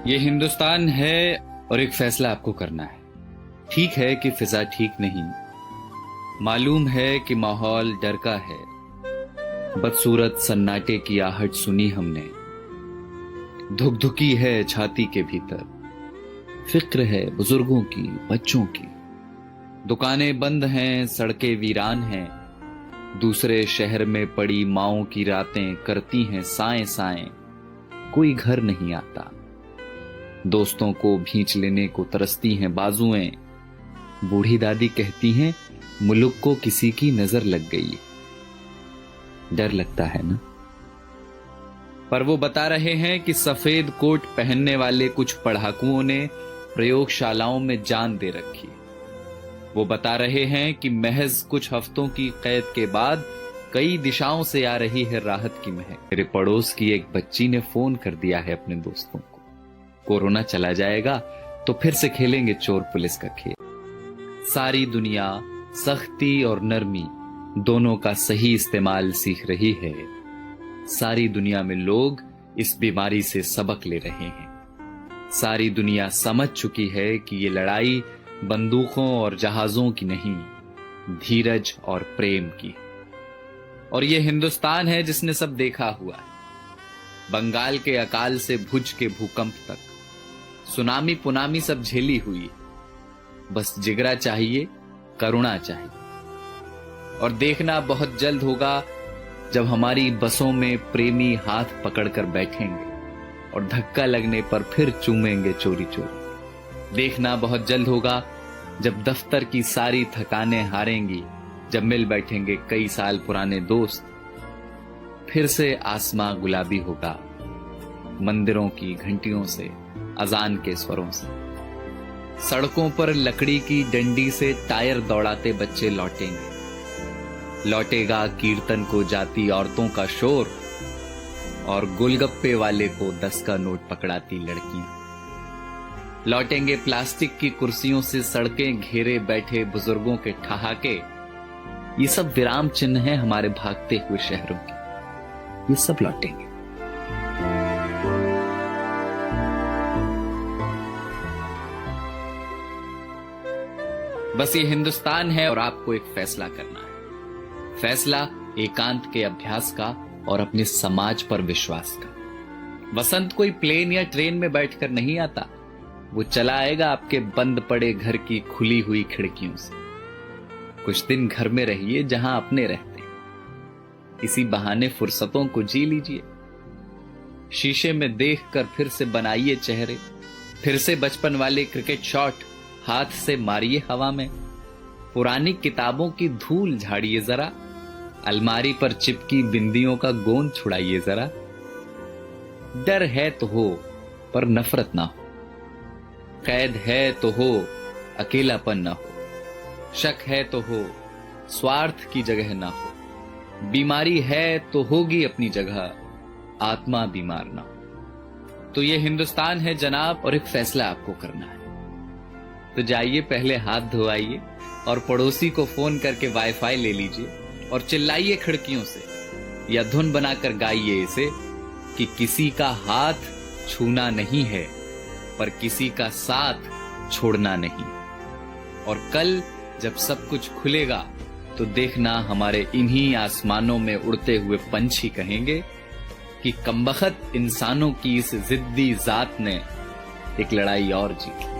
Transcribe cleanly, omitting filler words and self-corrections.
ये हिंदुस्तान है और एक फैसला आपको करना है। ठीक है कि फिजा ठीक नहीं, मालूम है कि माहौल डर का है। बदसूरत सन्नाटे की आहट सुनी हमने, धुकधुकी है छाती के भीतर। फिक्र है बुजुर्गों की, बच्चों की। दुकानें बंद हैं, सड़कें वीरान हैं। दूसरे शहर में पड़ी माओं की रातें करती हैं साएं साएं। कोई घर नहीं आता, दोस्तों को भींच लेने को तरसती हैं बाजुएं। बूढ़ी दादी कहती हैं मुल्क को किसी की नजर लग गई। डर लगता है ना? पर वो बता रहे हैं कि सफेद कोट पहनने वाले कुछ पढ़ाकुओं ने प्रयोगशालाओं में जान दे रखी। वो बता रहे हैं कि महज कुछ हफ्तों की कैद के बाद कई दिशाओं से आ रही है राहत की महक। मेरे पड़ोस की एक बच्ची ने फोन कर दिया है अपने दोस्तों को, कोरोना चला जाएगा तो फिर से खेलेंगे चोर पुलिस का खेल। सारी दुनिया सख्ती और नरमी दोनों का सही इस्तेमाल सीख रही है। सारी दुनिया में लोग इस बीमारी से सबक ले रहे हैं। सारी दुनिया समझ चुकी है कि ये लड़ाई बंदूकों और जहाजों की नहीं, धीरज और प्रेम की। और ये हिंदुस्तान है जिसने सब देखा हुआ है, बंगाल के अकाल से भुज के भूकंप तक, सुनामी पुनामी सब झेली हुई। बस जिगरा चाहिए, करुणा चाहिए। और देखना बहुत जल्द होगा जब हमारी बसों में प्रेमी हाथ पकड़कर बैठेंगे और धक्का लगने पर फिर चूमेंगे चोरी चोरी। देखना बहुत जल्द होगा जब दफ्तर की सारी थकानें हारेंगी, जब मिल बैठेंगे कई साल पुराने दोस्त। फिर से आसमां गुलाबी होगा, मंदिरों की घंटियों से, अजान के स्वरों से। सड़कों पर लकड़ी की डंडी से टायर दौड़ाते बच्चे लौटेंगे। लौटेगा कीर्तन को जाती औरतों का शोर और गोलगप्पे वाले को 10 का नोट पकड़ाती लड़कियां। लौटेंगे प्लास्टिक की कुर्सियों से सड़कें घेरे बैठे बुजुर्गों के ठहाके। ये सब विराम चिन्ह हैं हमारे भागते हुए शहरों के। ये सब लौटेंगे। बस ये हिंदुस्तान है और आपको एक फैसला करना है। फैसला एकांत के अभ्यास का और अपने समाज पर विश्वास का। वसंत कोई प्लेन या ट्रेन में बैठकर नहीं आता, वो चला आएगा आपके बंद पड़े घर की खुली हुई खिड़कियों से। कुछ दिन घर में रहिए जहां अपने रहते हैं। इसी बहाने फुर्सतों को जी लीजिए। शीशे में देखकर फिर से बनाइए चेहरे। फिर से बचपन वाले क्रिकेट शॉट हाथ से मारिए हवा में। पुरानी किताबों की धूल झाड़िए जरा। अलमारी पर चिपकी बिंदियों का गोंद छुड़ाइए जरा। डर है तो हो पर नफरत ना हो। कैद है तो हो, अकेलापन ना हो। शक है तो हो, स्वार्थ की जगह ना हो। बीमारी है तो होगी अपनी जगह, आत्मा बीमार ना हो। तो ये हिंदुस्तान है जनाब और एक फैसला आपको करना है। तो जाइए पहले हाथ धोआइए और पड़ोसी को फोन करके वाईफाई ले लीजिए और चिल्लाइए खिड़कियों से या धुन बनाकर गाइए इसे कि किसी का हाथ छूना नहीं है पर किसी का साथ छोड़ना नहीं। और कल जब सब कुछ खुलेगा तो देखना हमारे इन्हीं आसमानों में उड़ते हुए पंछी कहेंगे कि कमबख्त इंसानों की इस जिद्दी जात ने एक लड़ाई और जीती।